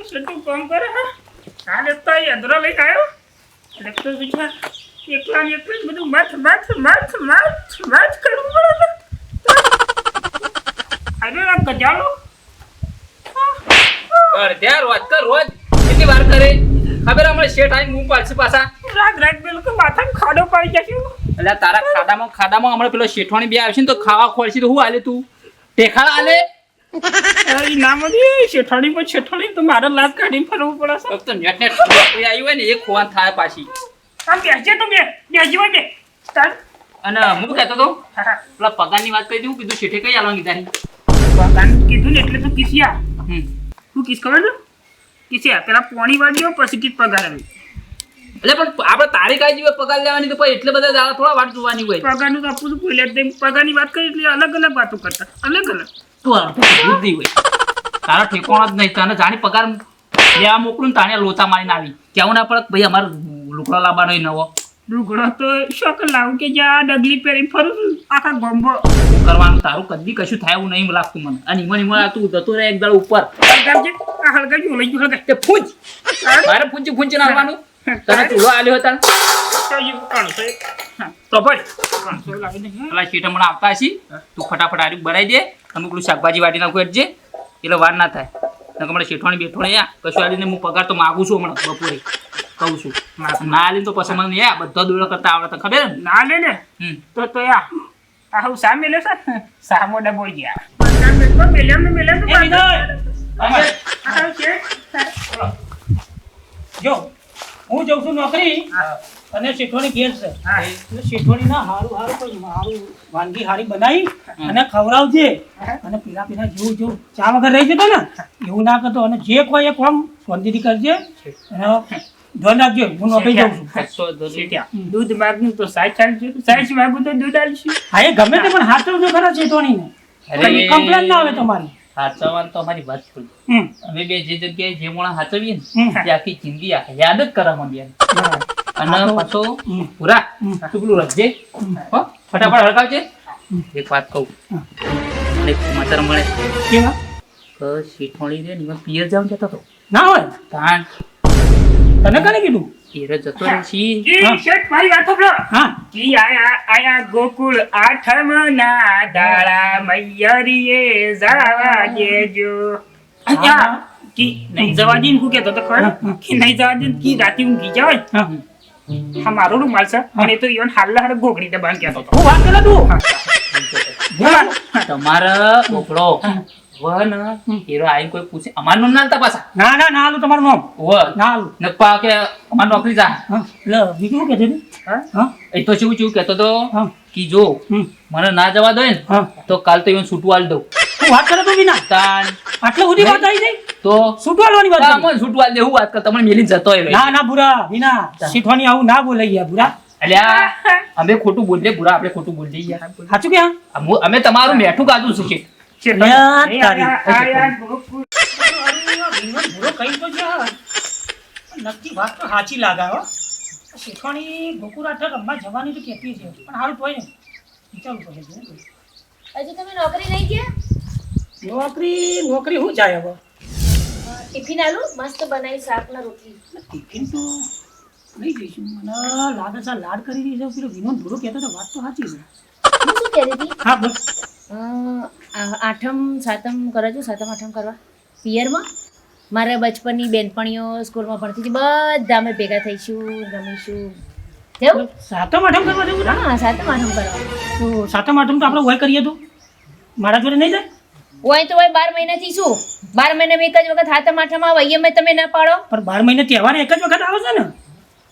શું કામ કરે કાલે તો યંત્રો લઈને આવ્યો એટલે તો બીજા એકલા ને એકલા બધું મત કરવું પડે અરે આ ગજાલો ત્યાં રોજ કેટલી વાર કરે ખબર હમણાં શેઠ આવીને મું પાડશે પાછા રાત બિલકુલ માથામાં ખાડો પડી જશે એટલે તારા ખાડામાં હમણાં પેલો શેઠવાણી બે આવશે ને તો ખાવા ખોલશે તો હું હાલે તું ટેખાડા હાલે શેઠાણી તો મારા લાત કાઢીને ફરવું પડે તો નેટ આવી હોય ને એ ખોવાન થાય પાછી આમ બેસજે તો બેસી હોય ચાલ અને હું કહેતો તો પેલા પગારની વાત કરી હું કીધું શેઠે કઈ આલવા કીધા પગાર કીધું ને એટલે તો કિસ્યા શું કિસ ખબર છે કિસ્યા પેલા પોણી વાળીઓ પછી કિસ પગાર આવી એટલે પણ આપણે તારીખ આવી જીવે પગાર લેવાની તો એટલે બધા દાડા થોડા વાટ જોવાની હોય પગારનું તો આપું પહેલે પગારની વાત કરી એટલે અલગ વાતો કરતા અલગ બુદ્ધિ હોય તારા ઠેકોણ જ નહીં તને જાણી પગાર લેવા મોકલું ને તાણે લોચા મારીને આવી કેવું ના પડે ભાઈ અમારે લુકડો લાવવાનો નવો લુગડો તો શોખ લાવું કે જ્યાં ડગલી પહેરી ફરું છું આખા ગોમ્બો કરવાનું તારું કદી કશું થાય એવું નહીં લાગતું મને અને ઈમણ તું જતો રહે એક દાડ ઉપર હળગાજી ઓલઈ ગયું હળગાજ તે ફૂંચ મારે ફૂંચ નાખવાનું તને ચૂલો આલ્યો હતા તો પણ પેલા શીટ હમણાં આવતા હશી તું ફટાફટ આરી બનાવી દે અમુક પેલું શાકભાજી વાટી નાખું એટલે એટલે વાર ના થાય હમણાં શેઠવાણી બેઠોણી કશું આલીને હું પગાર તો માગું છું હમણાં બપોરે કહું છું ના આલીને તો પછી મને બધા દોડો કરતા આવડે તો ખબર ને ના લે ને તો હું સા મેલ્યો છે સામો ડબો ગયા જો હું જઉં છું નોકરી અને શેઠોણી ઘેર છે શેઠોણી ના હારું વાનગી હારી બનાવી અને ખવડાવજે અને પીલા જેવું ચા વગર રહી જતો ને એવું ના કરતો અને જે કોઈ એક કામ શાંતિથી કરજે અને ધ્યાન રાખજો હું નોકરી જાઉં છું દૂધ માગનું તો સાઈઠ માગું તો દૂધ આલશું હા એ ગમે તે પણ હાચવજો ખરા શેઠોણીને કમ્પ્લેન ના આવે તમારી હાચવવાનું તો અમારી વાત છોડી અમે બે જે જગ્યાએ જે મોણા હાચવીએ ને તે આખી જિંદગી યાદ જ કરવા માંડ્યા અને પાછો પૂરા તું પેલું રખજે ફટાફટ હળગાવજે એક વાત કહું એક સમાચાર મળે કેવા શેઠવાણી રે ને પિયર જવાનું જતો હતો ના હોય તાણ તને કોને કીધું પિયર જતો રહે છી શેઠ મારી વાત સાંભળો કી આયા ગોકુળ આઠમ ના દાડા મૈયરીએ જવા દેજો કી નહીં જવા દે હું કેતો તો ખબર કે નહીં જવા દે કી રાતે ઊંઘી જાય હા મારો રૂમાલ છે અને તો ઈવન હાલ ગોગડી દબાણ કહેતો હતો હું વાત કરે તું તમારા બોકડો વન હીરો આઈ કોઈ પૂછે અમાર નામ ના પાછા ના આલું તમારું નામ વ ના આલું નપા કે અમાર નોકરી જા લે બીજું કે છે એ તો શું કહેતો તો કી જો મને ના જવા દો ને તો કાલ તો ઈવન છૂટવા દઉં હું વાત કરે તો વિના તાન આટલે સુધી વાત આવી જાય તો છૂટવાળવાની વાત મને છૂટવા દે હું વાત કર તમને મેલી જતો હોય ના ભૂરા વિના શીઠવાની આવું ના બોલાઈ ગયા ભૂરા અલ્યા અમે ખોટું બોલીએ ભૂરા આપણે ખોટું બોલી યાર સાચું કે અમે તમારું મેઠું ગાધું છે નક્કી વાત તો સાચી લાગે હો શીખવાની ગોકુરાઠા રમવા જવાની તો કહેતી છે પણ સારું તોય ને વિચારવું પડે હજુ તમે નોકરી નહીં ગયા નોકરી શું જાય હવે ટિફિન આલું મસ્ત બનાવી શાક ને રોટલી ટિફિન તો નહીં જઈશું મને લાગે છે લાડ કરી રહી છે પેલો વિનોદ ભૂરો કહેતો તો વાત તો સાચી છે હું શું કહેતી હતી હા બોલ આઠમ સાતમ કરો છો સાતમ આઠમ કરવા પિયરમાં મારા બચપનની બેનપણીઓ સ્કૂલમાં ભણતી હતી બધા અમે ભેગા થઈશું રમીશું કેવું સાતમ આઠમ કરવા જવું હા સાતમ આઠમ કરવા તો સાતમ આઠમ તો આપણે વય કરીએ તો મારા જોડે નહીં જાય હોય તો હોય 12 મહિનાથી શું 12 મહિનામાં એક જ વખત સાતમ આઠમ આવે એમ તમે ના પાડો પણ 12 મહિને તહેવાર એક જ વખત આવે છે ને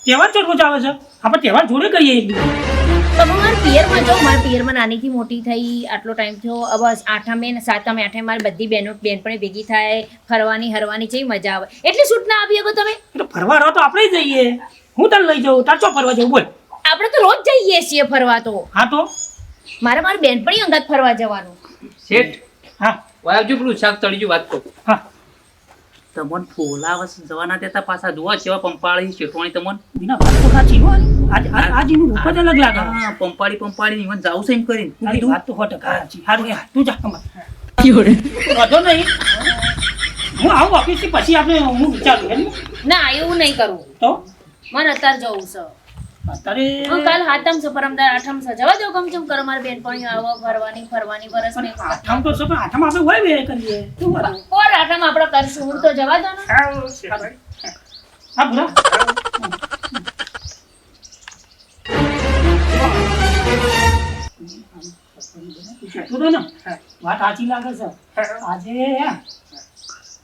તહેવાર ચોટવો આવે છે આપણે તહેવાર જોડે કરીએ એક દિવસ તો હું મારા પિયરમાં જાઉં મારા પિયરમાં નાનીથી મોટી થઈ આટલો ટાઈમ થયો બસ આઠમે ને સાતમે આઠમે મારી બધી બેનપણી ભેગી થાય ફરવાની હરવાની છે મજા આવે એટલે છૂટ ના આપી શકો તમે એટલે ફરવા રહો તો આપણે જઈએ હું તને લઈ જાઉં તાર ચો ફરવા જવું બોલ આપણે તો રોજ જઈએ છીએ ફરવા તો હા તો મારી બેનપણી અંગત ફરવા જવાનું શેઠ હા વાવજો પેલું શાક તળીજું વાત કહું હા તમને ફોલાવસ જવાના દેતા પાછા જોવા જેવા પંપાળી શેઠવાણી તમને વિના વાત તો સાચી હો આજ એનું રૂપ જ અલગ લાગે પંપાળી ઈવન જાવ છે એમ કરીને તારી વાત તો 100% સાચી હારું યાર તું જા કમર વાંધો નહીં. હું આવું ઓફિસથી પછી આપણે હું વિચારું એમ. ના એવું નહીં કરવું તો મને અત્યારે જવું છે અત્યારે હું કાલ હાથમ છે પરમદાર આઠમ છે જવા દો ગમ ચમ કરો મારી બેનપણીઓ આવો ફરવાની વરસ નહીં આઠમ તો છે પણ આઠમ આપણે હોય બે કરીએ શું વાંધો? ઓર આઠમ આપણે કરશું હું તો જવા દો ને આવો શેઠવાડી. હા ભૂરા તું તો ને વાત સાચી લાગે છે.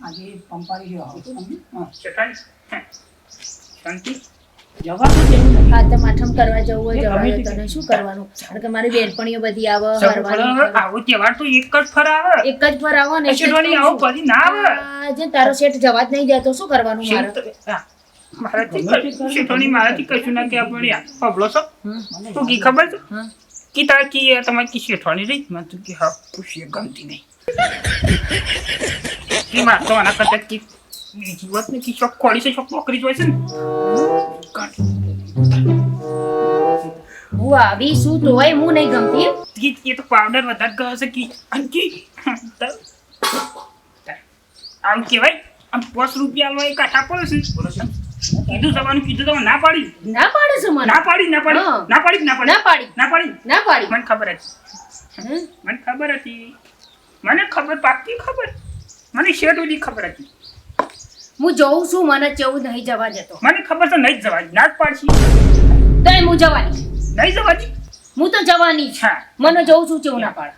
આજે પંપાળી ગયો હા. શેઠવાડી. શાંતિ. જવા તો દેવું નહીં. હાથમ આઠમ કરવા જવું હોય એ જવા ગમે દો તે તને શું કરવાનું કારણ કે મારી બેનપણીઓ બધી આવે સૌ ફરવાની ફરો, આવો તહેવાર તો એક જ ફરાવે. એક જ ફરાવો ને એટલે જ શેઠવાડી કહું આવું છું. ફરી ના આવે. આજે તારો શેઠ જવા જ નહીં દેતો શું કરવાનું મારે શેઠ- હા. શેઠવાડી મારાથી કશું ના કહેવા પડે. પબલો છો હમ? તું કી ખબર છે હા. કી તારે કી તમારે કી શેઠવાડી રહી મને તું કે હા ખુશી ગમતી નહીં કી માર તો આના કરતા કી બીજી વાત ને કી શોખ ખોડી છે શોખ નોકરી જોઈ છે ને હું આવી શું તોય હું નહીં ગમતી કી એ તો પાવડર વધારે ગયો છે કી અને કી આવું કહેવાય આમ 5 રૂપિયા આલવા એક કાઠા પડે છે કીધું જવાનું કીધું તો ના પાડી ના પાડે છે મને ના પાડી ના પાડી હા. ના પાડી ના પાડી ના પાડી ના પાડી ના પાડી મને ખબર હતી હમ? મને ખબર હતી મને ખબર પાકી ખબર મને શેઠ ઓલી ખબર હતી હું જોઉં છું મને જેવું નહીં જવા દેતો મને ખબર છે નહીં જ જવાની ના જ પાડશી તોય હું જવાની નહીં જવાની હું તો જવાની જ હા મને જોઉં છું કેવું ના પાડે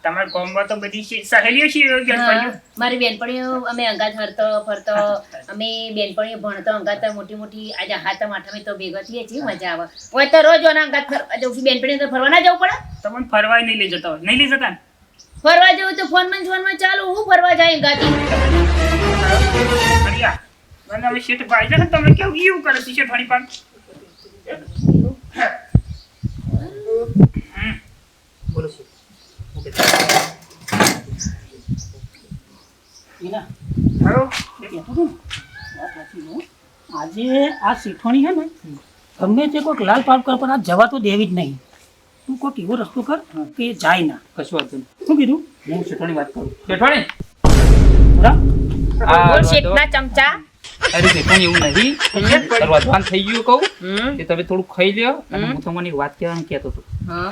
તમારા ગામમાં તો બધી સહેલીઓ છે હા, બેનપણીઓ. મારી બેનપણીઓ અમે અંગાત ફરતો અમે બેનપણીઓ ભણતો અંગાત મોટી મોટી આજે હાથમ આઠમે તો ભેગા થઈએ છીએ મજા આવે હોય તો રોજ ઓના અંગાત ફરવા જવું છું બેનપણીઓ તો ફરવા ના જવું પડે તમને ફરવાય નહીં લઈ જતા હોય નહીં લઈ જતા ને ફરવા જવું તો ફોનમાં ચાલુ હું ફરવા જાય અંગાતી ફર્યા મને હવે શેઠ ભાઈ છે ને તમે કેવું એવું કરે છે શેઠવાડી પાન બોલો છે મીના, હાલો કહેતો હતો ને, વાત સાચી છે. આજે આ શીખવણી છે ને ગમે તે કોઈક લાલ પાલ કર પણ આ જવા તો દેવી જ નહીં. તું કોઈક એવો રસ્તો કર કે એ જાય ના. કશું વાંધો નહીં. શું કીધું હું શેઠવાણી વાત કરું. શેઠવાણી બરાબર? આ બોલ વાંધો- શેઠના ચમચા અરે શેઠવાણી એવું નથી પરવાધવાન થઈ ગયું કહું હમ કે તમે થોડું ખાઈ લ્યો અને હું તમને એક વાત કહેવાનું કહેતો હતો હા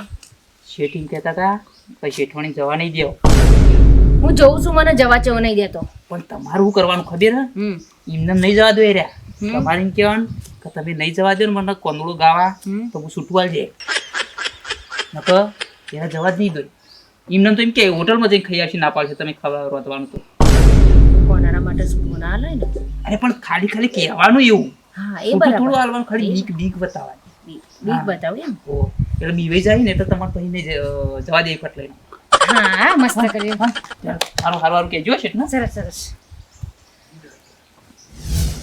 શેઠ એમ કહેતા હતા કે શેઠવાણી જવા નહીં દેવો હું જોઉં છું મને જવા ચેવો નહીં દેતો પણ તમારું શું કરવાનું ખબર હે હમ એમને નહીં જવા દો એ રહ્યા હમ. તમારે એમ કહેવાનું કે તમે નહીં જવા દો ને મને કોંદડો ગાવા હમ. તો હું છૂટવા જાય નકર એને જવા જ નહીં દો એમને તો એમ કે હોટલમાં જઈને ખાઈ આવશે ના પાડશે તમે ખાવા રોધવાનું તો કોનાના માટે શું ના લઈ ને અરે પણ ખાલી ખાલી કહેવાનું એવું હા એ થોડું થોડું બરાબર હાલવાનું ખાલી બીક બીક બતાવવાની બીક બતાવી એમ ઓ એટલે બીવાઈ જાય ને એટલે તમારે પછી નહીં જવા દે ફટ લઈને હા મસ્ત કર્યું સારું સારું સારું કહેજો છે ને સરસ સરસ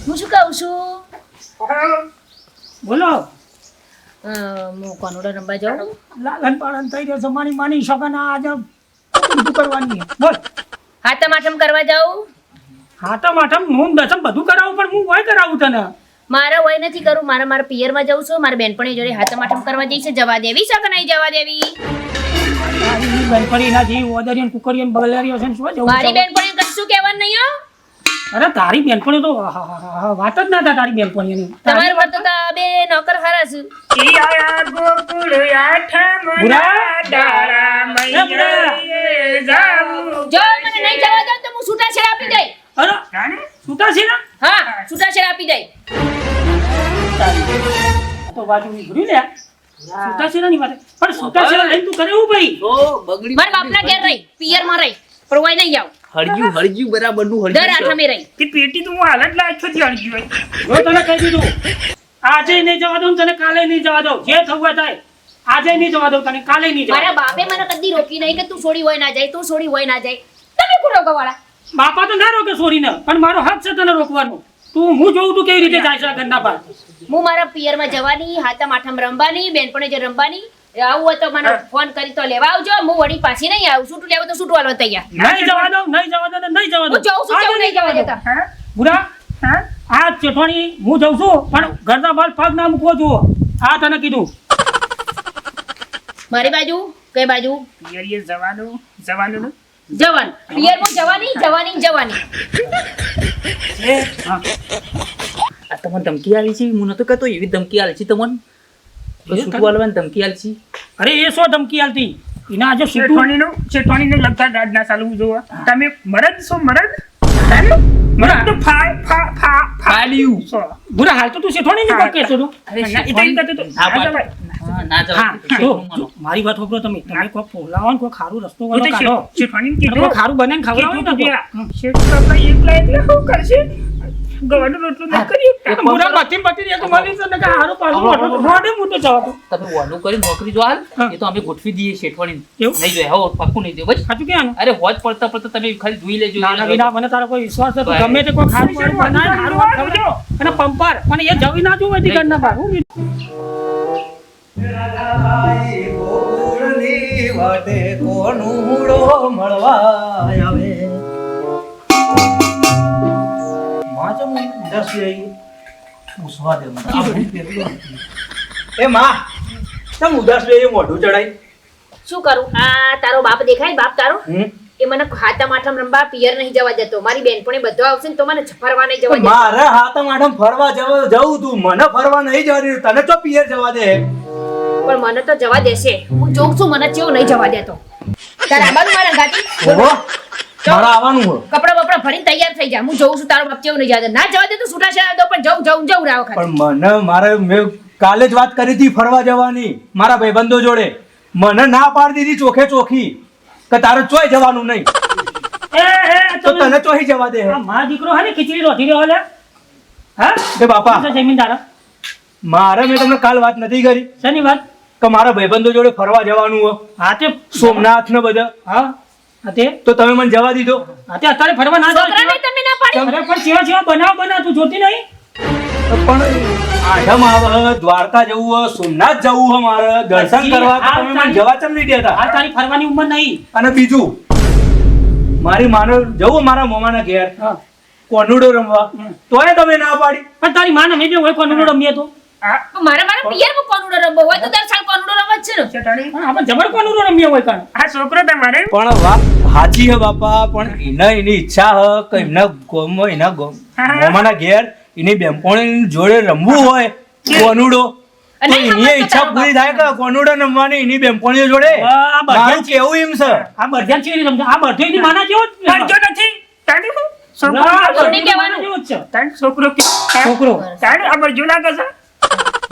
હું શું કહું છું બોલો હું કોનોડો રમવા જાઉં લાલન પાલન થઈ રહ્યો છે મારી માની શકન આજે બધું કરવાની છે. બોલ હાથમ આઠમ કરવા જાઉં હાથમ આઠમ નોમ દસમ બધું કરાવું પણ હું હોય કરાવું તને મારે વય નથી કરવું મારા પિયરમાં જઉં છું મારા બેનપણી જોડે હાથમ આઠમ કરવા જઈશ જવા દેવી છે કે નહીં જવા દેવી તારી બેનપણી ના જેવી ઓદરિયન કુકરિયન બગલારીઓ છે ને શું જવું મારી છે? બેનપણી કશું કહેવાનું નહીં હો અરે તારી બેનપણી તો વાત જ ના થાય તારી બેનપણીની. તમારું પર તો બે નોકર હારા છે ઈ આયા ગોકુળ આઠમના બુરા? દાડા મૈયરીએ જાવું. જો મને નહીં જવા દો તો હું છૂટાછેડા આપી દઈ અરે જાણે? છૂટા છે ને હા છૂટાછેડા આપી દઈ આ તો બાજુ ભૂલી લે છૂટા છે ની વાત પણ છૂટા છે લઈને તું કરે હું ભાઈ ઓ બગડી મારા બાપના ઘેર રહી પિયરમાં રહી પણ વય નહીં જાવ હળગ્યું બરાબરનું દર આઠમે રહી તે પેટી તો હું હાલ જ લાજ છો ત્યાં ગયો જો તને કહી દીધું આજે નહીં જવા દઉં તને કાલે નહીં જવા દઉં જે થવું હોય થાય આજે નહીં જવા દઉં તને કાલે નહીં જવા મારા દઉં. બાપે મને કદી રોકી નહીં કે તું છોડી હોય ના જાય તું છોડી હોય ના જાય તમે કોણ રોકવાવાળા બાપા તો ના રોકે છોરીને પણ મારો હક છે તને રોકવાનો તું હું જોઉં તું કેવી રીતે જાય છે આ ઘરના બહાર હું મારા પિયરમાં જવાની હાથમ આઠમ રમવાની બેનપણી જે રમવાની આવું હોય તો મને ફોન કરી તો લેવા આવજો હું વળી પાછી નહીં આવું છૂટું લેવું તો છૂટું હાલવા તૈયાર નહીં જવા દઉં નહીં જવા દઉં નહીં જવા હું દઉં જઉં છું કેવું નહીં જવા દેતા હા બુરા હા આ ચેઠવાણી હું જઉં છું પણ ઘરના બહાર પગ ના મૂકવો જુઓ આ તને કીધું મારી બાજુ કઈ બાજુ પિયરીએ જવાનું જવાનું પિયરમાં જવાની જવાની ને જવાની આ તમને ધમકી આલી છે હું નતો કહેતો એવી ધમકી આલી છે તમને છૂટું આલવાની ધમકી આલી છે અરે એ શું ધમકી આલતી એના આજે છૂટું શેઠવાણીને લગતા દાદ ના ચાલવું જોવા તમે મરદ છો મરદ મરદ તો ફાડ્યું બુરા હાલ તો તું શેઠવાણી ની વાત કહેતો હતો અરે ના, એ તો એમ કહેતો હતો. ના ના પાડ. જવાય. હા, ના જવાય. હા તો શેઠનું માનો. મારી વાત સાંભળો તમે કોઈ ફોલાવો ને કોઈ ખારું રસ્તો એ વાળો તો કાઢો શેઠવાણીને અને કીધું કોઈ ખારું બને ને ખવડાવો ને તો. શેઠ બાપા એકલા એકલા શું કરશે ગવાનો રોટલો ન કરી શકતા. બુરા બધી બધી એ તો મળી છે ને કે હારું પાછું મોટો મોટો જવાબ તમે ઓલું કરી નોકરી જો હાલ હા. એ તો અમે ગોઠવી દઈએ શેઠવાણી એવું? નહીં જોઈએ હો પાક્કું નહીં જોઈએ બસ સાચું ક્યાં અરે હોજ પડતા પડતા તમે ખાલી જોઈ લેજો ના ના વિના મને તારો કોઈ વિશ્વાસ નથી ગમે તે કોઈ ખારું પાડું બનાય હારું વાત ખવડાવો. અને પંપાર પણ એ જવી ના જોવે તી ઘરના બહાર હું ગોકુળની વાટે કોનુડો મળવા આવે માં ચમ ઉદાસ થઈ પૂછવા દે મને આ બધું પેલું નથી. એ માં ચમ ઉદાસ થઈ મોઢું ચડાઈ શું કરું આ તારો બાપ દેખાય બાપ તારો એ મને હાથા માઠમ રંબા પિયર નહીં જવા દેતો મારી બેનપણી બધો આવશે ને તો મને ફરવા નહીં જવા દેતો મારે હાથમ આઠમ ફરવા જવું તું મને ફરવા નહીં જવા દે તને તો પિયર જવા દે પણ મને તો જવા દેશે હું જોઉં છું મને કેવું નહીં જવા દેતો તારા આબાનું મારા ગાતી ઓહો મારે આવવાનું હો કપડા બપડા ભરીને તૈયાર થઈ જા હું જોઉં છું તારો બાપ કેવું નહીં જવા દે ના જવા દે તો છૂટા છે દો પણ જવું રાવ ખાતે પણ મને મેં કાલે જ વાત કરી હતી ફરવા જવાની મારા ભાઈબંધો જોડે મને ના પાડી દીધી ચોખે ચોખી કે તારે ચોય જવાનું નહીં તો તને ચોહી જવા દે આ માં દીકરો હે ને ખીચડી રોટી રહ્યો લે હા કે બાપા શું છે જમીનદાર મારે મેં તમને કાલ વાત નથી કરી શેની વાત કે મારા ભાઈબંધો જોડે ફરવા જવાનું હો હા તે સોમનાથ ને બધા હા હા તે તો તમે મને જવા દીધો હા તે અત્યારે ફરવા ના જાય છોકરાને તમે ના પાડી અરે પણ સેવા બનાવ તું જોતી નહીં પણ આઠમ આવે દ્વારકા જવું હોય સોમનાથ જવું હોય મારે દર્શન કરવા તો તમે મને જવા ચમ નહીં દેતા આ તારી ફરવાની ઉંમર નહીં અને બીજું મારી માને જવું મારા મોમાના ઘેર હા કોનુડો રમવા તોય તમે ના પાડી પણ તારી માં અમે બે હોય કોનું રમીએ તો મારા પિયરમાં કોનુડો રમવો હોય તો દર સાલ કોનુડો રમવા જ છે ને શેઠવાણી, હા, આપણે જબર કોનું રમીએ હોય કાન આ છોકરો તમારે પણ વાત સાચી હે બાપા પણ એની ઈચ્છા હ કે એમના ગોમમાં મોમાના ઘેર એની બેનપણી જોડે રમવું હોય કોનુડો તો અને એની ઈચ્છા પૂરી થાય કે કોનુડો રમવાની એની બેનપણીઓ જોડે આ બધા મારું કેવું એમ છે આ બરજાન છે સમજ આ બરધેની માના જેવો જ છે. પડજો નથી તારે શું? છોકરો ના, લાગે છે. નહીં કહેવાનું. જેવો જ છે. તારે છોકરો છોકરો તારે આ બળજો લાગે છે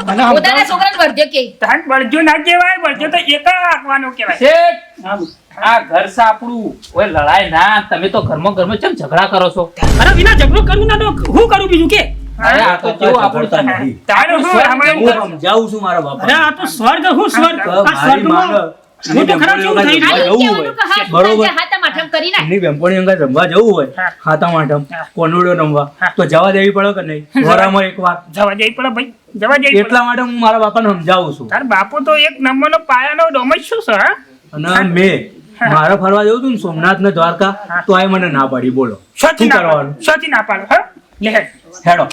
મને પોતાના છોકરાને વર્ધ્ય કે તારે બળજો ના કહેવાય બળજો તો એક રાખવાનો કહેવાય શેઠ આમ. આ ઘર છે આપણું ઓય લડાય ના તમે તો ઘરમાં ચમ ઝઘડા કરો છો અરે વિના ઝઘડો કરું ના તો હું કરું બીજું કે અરે આ તો કેવું આપણું ઝઘડતા નહીં. તારે શું હમણાં હું સમજાવું છું મારા અરે બાપા આ તો સ્વર્ગ હું સ્વર્ગ કે આ મારી સ્વર્ગમાં માને હું તો ખરા કેવું થઈ રમવા આ જવું એવું હોય. કહેવાનું કે હા બરોબર. છૂટા હાથા માઠમ કરી નાખ એમની બેનપણી અંગા રમવા જવું હોય હા. હાથા માટમ હા. કોનુડો રમવા તો જવા દેવી પડે કે નહીં વરામાં એકવાર જવા જઈ પડે ભાઈ જવા જઈ પડે એટલા માટે હું મારા બાપાને સમજાવું છું તાર બાપુ તો એક નંબરનો પાયાનો ડોમજ શું છે હા? અને મેં મારે ફરવા જવું હતું ને સોમનાથ ને દ્વારકા તો આ મને ના પાડી બોલો શોથી શું ના કરવાનું પાડો શોથી ના પાડો હા લે હેડ. હેડો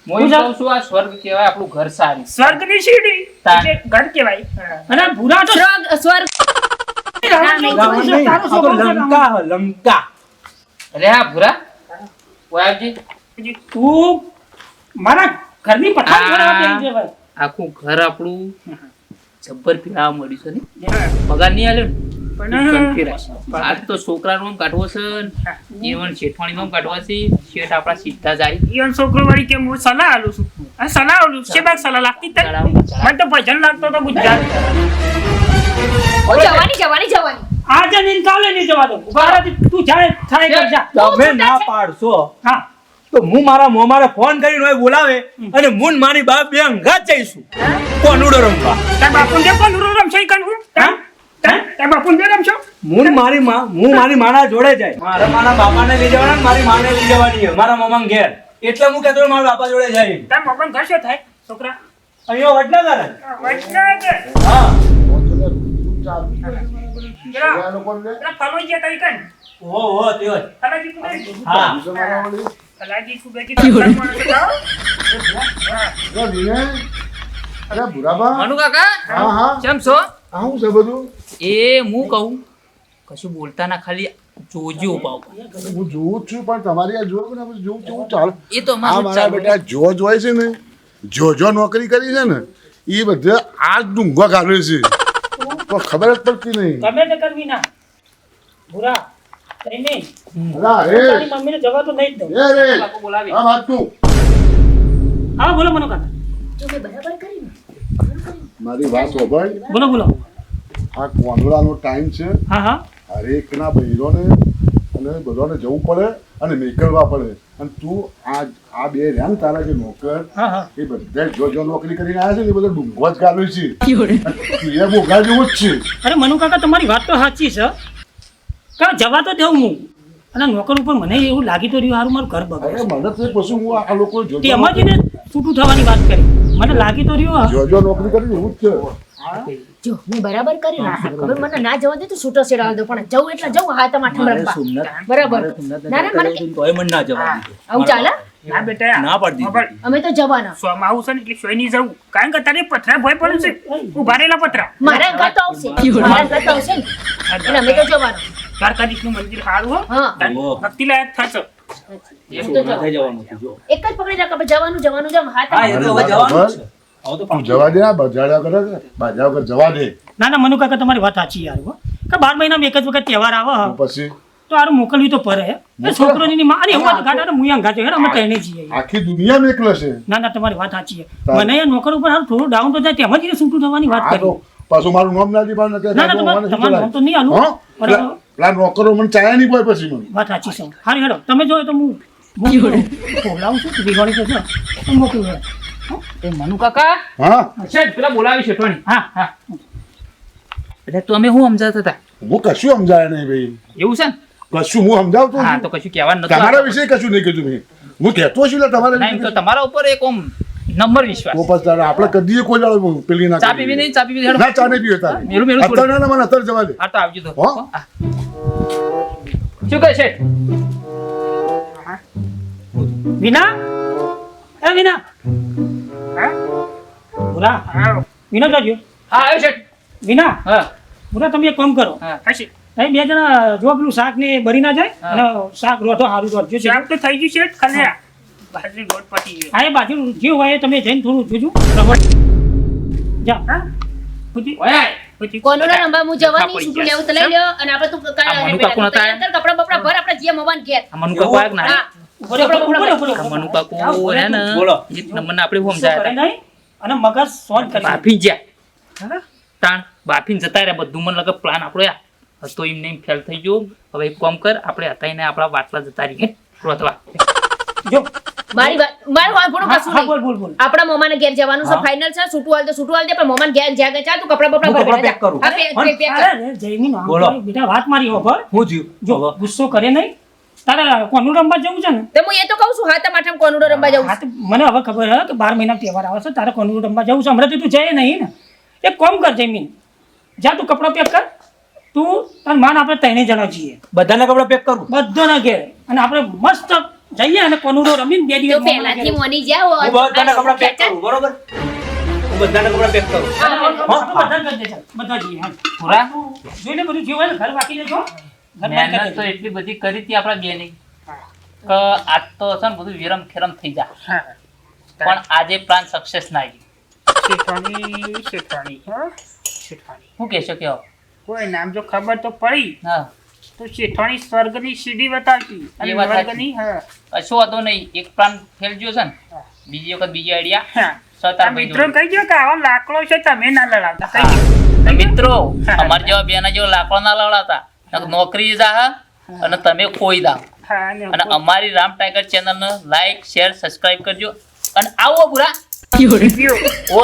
હું કહું છું આ સ્વર્ગ કહેવાય આપણું ઘર સારું સ્વર્ગની સીડી તા. એટલે ઘર કહેવાય હા. અને ભૂરા તો સ્વર્ગ રાવણ નહીં, જેવું છે, તારો આ તો છોકરો છે, લંકા હ, લંકા અરે હા ભૂરા ઓય આવજે. પછી તું મારા ઘરની પઠાણ આ. ફરવા જઈ છે ભાઈ. આખું ઘર આપણું જબ્બર પીડાવા મળ્યું છે ને હા. પગાર નહીં આલ્યો ને પણ ફેરાશે. આજ તો છોકરાનું આમ કાઢવો છે ને જીવન શેઠવાણીનું આમ કાઢવા છે શેઠ આપણા સીધા જાય ઈવન છોકરો વળી કે હું સલાહ આલું છું આ સલાહ આલું છે બાગ સલાહ લાગતી જ તને? મને તો ભજન લાગતો તો ગુજરાત હું જવાની આજે નહીં કાલે નહીં જવા દો ઉભારાથી તું જાય થાય કર જા તમે ના પાડશો હા તો હું મારા મોમાને ફોન કરીને હોય બોલાવે અને મુન મારી બાપ બે અંગાત જઈશું કોનુડો રમવા તાર બાપુને જે કોણ રમશો ઈ કણ હું? હા? તાર બાપુને જે રમશો હું મારી માના જોડે જાય મારા માના બાપાને લઈ જવાના ને મારી માને લઈ જવાની છે મારા મોમાં ઘેર એટલે હું કહેતો મારા બાપા જોડે જાય તાર બાપાને ઘર શું થાય છોકરા અહીંયા વડનગર જ. વચના હા પેલા ફલોઈ ગયા તારી કણ ઓહો તેવો જ. ફલાજી કુબેર હા ફલાજી કુબેર કી તરફ માણસો જાઓ. અરે ભુરાબા મનુ કાકા હા હા કેમ છો આ શું છે બધું એ હું કહું કશું બોલતા ના, ખાલી જોજો પાવ. હું જોઉં જ છું પણ તમારી આ જોવું ને બધું જોવું કેવું ચાલે એ તો આ અમારું મારા ચાલુ. બેટા જોજ હોય છે ને જો નોકરી કરી છે ને એ બધે આ જ ડુંગવા કાઢે છે તો ખબર જ પડતી નહીં. ગમે તે કરવી ના ભૂરા કઈ નહીં અલા, એ, તારી મમ્મીને જવા તો નહીં જ દઉં. એ રે, બાપુ બોલાવે. આ વાત તું. હા બોલો મનો કાકા જો મેં બરાબર કરી ને. મારી વાત સાંભળ. બોલો બોલો આ કોંદડાનો ટાઈમ છે. હા હા હરેકના બૈરોને અને બધાને જવું પડે અને નીકળવા પડે અને તું આ બે રહ્યા ને તારા જે નોકર હા હા એ બધા જો નોકરી કરીને આવ્યા છે ને એ બધા ડુંગવા જ ગાલે છે એ મોઘા જેવું જ છે. અરે મનુ કાકા તમારી વાત તો સાચી છે કે જવા તો દેવું હું અને નોકર ઉપર મને એવું લાગી તો રહ્યું હારું મારું ઘર બગડે અરે મને તો પછી હું આ લોકો તે એમાં જ એને છૂટું થવાની વાત કરી મને લાગી તો રહ્યું જો નોકરી કરીને એવું જ છે. જો મેં બરાબર કરી ને હવે મને ના જવા દે તો છૂટો સેડાવ દો પણ જવું એટલે જવું હા તમાઠમ રમવા બરાબર ના ના મને તોય મને ના જવા દીધો. આવું ચાલે ના બેટા ના પાડી દીધી. ખબર, અમે તો જવાના સોમાં આવું છે ને એટલે સોય નહીં જવું કારણ કે તારે પથરા ભય પડે છે ઉભા રહેલા પથરા મારા ઘર તો આવશે મારા ઘર તો આવશે ને અને અમે તો જવાના દ્વારકાધીશનું મંદિર સારું હો હા તારી ઓહો. ભક્તિ લાયક થશે. એમ તો થઈ જવાનું. જવાનું છે, જો. એક જ પકડી રાખ જવાનું જવાનું જમ હા હા, એ તો હવે જવાનું જ છે. હવે તો તું જવા દે આ બજાડ્યા કરે ને બાજા વગર જવા દે ના ના મનુ કાકા તમારી વાત સાચી યાર હો કે 12 મહિનામાં એક જ વખત તહેવાર આવે તો પછી તો આરું મોકલવી તો પડે એ છોકરોની માં અને એવું વાત ગાડા મુયા ગાજો હેડ અમે કહીને જઈએ આખી દુનિયા એકલો છે. ના ના તમારી વાત સાચી છે મને એ નોકર ઉપર હારું થોડું ડાઉન તો જાય તેમાં જ એને છૂટું થવાની વાત આ કરી તો પાછું મારું નામ ના દીપાડ નથી ના ના તમારું નામ તો નહીં આલું હા પણ પેલા નોકરો મને ચાયા નહીં પડે પછી મને વાત સાચી છે હારી હેડો તમે જો તો હું બોલાવું છું વિગોણી તો છે હું મોકલું હેડો એ મનુ કાકા હા છે પેલા બોલાવી શેઠવાણી. હા હા એટલે તો અમે શું સમજાતા હતા હું કશું સમજાય નહીં ભાઈ એવું છે ને? કશું હું સમજાવતો હા છું. તો કશું કહેવાનું તમારા નતું. વિશે કશું નહીં કીધું મેં હું કહેતો છું એટલે તમારા નહીં તો વિશે. તમારા ઉપર એક ઓમ નંબર વિશ્વાસ. તો પછી તારે આપણે કદીએ કોઈ દાડો પેલી ના ચા કરીએ. પીવી નહીં, ચા પીવી હેડો. ના ચા નહીં પીવે તારે મેલું મેલું છોડી. અત્યારે ના મને અત્યારે જવા દે હા તો આવજો તો. હો? હા. શું કહે છે? વિના એ વિના હા બોલા આવો. વિના જોજો હા આવ્યો છે. વિના હા બોલા તમે એક કામ કરો હા હશે તમે બે જણા જો પેલું શાક ને બરી ના જાય હા. અને શાક રોધો સારું રોધજો છે શાક તો થઈ ગયું છે ખાલી આ બાજરી લોટ પતી ગયો. હા એ બાજુ જે હોય એ તમે જઈને થોડું જોજો રમણ જા હા? પૂછી ઓય પછી કોનો રંબા હું જવાની પડી છૂટું ગયા. લેવું તો લઈ લ્યો અને આપણે તું આ મનુ કાકુ નતા આયા? કપડા બપડા ભર આપણે જીએ મોબાઈલ ઘેર આ મનુ કાકુ આયા કે ના? હા બોલો બોલો બોલો બોલો આ મનુ કાકુ હે ને બોલો. એક નંબરના આપણે શું ગુસ્સો કરે સમજાયા નહીં અને મગજ સોન કરી બાફી ગયા તાણ બાફીને જતા રહ્યા બધું મને લગે પ્લાન આપણો આ હતો એમને એમ ફેલ થઈ ગયો. હવે એક કામ કર આપણે હતા એને આપણા બાટલા જતા રહીએ રોતવા. જો મારી વાત મારું વાંધો હા કશું હા, નહીં બોલ બોલ બોલ આપણા મોમાને ઘેર જવાનું છે હા. ફાઇનલ છે છૂટું હાલ તો છૂટું હાલ દે પણ મોમાને ઘેર જ્યાં ગયા ચાલ તું કપડા બપડા હું ભર કપડાં બેટા પેક કરું. હા પેક પેક કર અરે જયમીન આમ બોલો. કરી, બેટા વાત મારી હોભળ હું જીવ જો ગુસ્સો કરે નહીં તારે કોનું રમવા જવું છે ને તો હું એ તો કહું છું હાથા માથામાં કોનુડો રમવા જવું હા તો મને હવે ખબર હે કે 12 મહિના તહેવાર આવે છે તારે કોનું રમવા જવું છે હમણાં તું જાય નહીં ને એક કામ કર જયમીન જા તું કપડાં પેક કર તું તાર માન આપણે ત્રણે જણા છીએ બધાના કપડા પેક કરું. બધાના ઘેર અને આપણે મસ્ત જઈએ અને કોનુડો રમીને બે દિવસ તો પહેલાથી મોની જાઓ હું બધાના કપડા પેક કરું, બરોબર? હું બધાના કપડા પેક કરું. બધા કરી દેજો બધા જઈએ હા પૂરા જોઈ લે બધું જીવન ઘર બાકી લેજો ઘર બાકી કરી મહેનત તો દેજો. એટલી બધી કરી હતી આપણા બેની કે આજ તો છે ને બધું વિરમ ખેરમ થઈ જાય. હા પણ આજે પ્લાન સક્સેસ ના આવ્યું. શેઠાણી હા શેઠાણી શું કહેશો કે કોઈ નામ જો ખબર તો પડી હા તો શેઠાણી સ્વર્ગની સીડી બતાવતી અને એ વાત સાચી. સ્વર્ગની હા કશો વાંધો નહીં. એક પ્લાન ફેલ ગયો છે ને બીજી વખત બીજી આઈડિયા હા સતાર આ મિત્રો કહી દો કે આવા લાકડો છે તમે ના લડાવતા કહી દો. હા. મિત્રો અમારા જેવા બેના જેવો લાકડો ના લવડાવતા નોકરી જા અને તમે ખોઈ દા. હા અને અમારી રામ ટાઈગર ચેનલને લાઈક શેર સબસ્ક્રાઇબ કરજો અને આવો પૂરા રિવ્યુ ઓ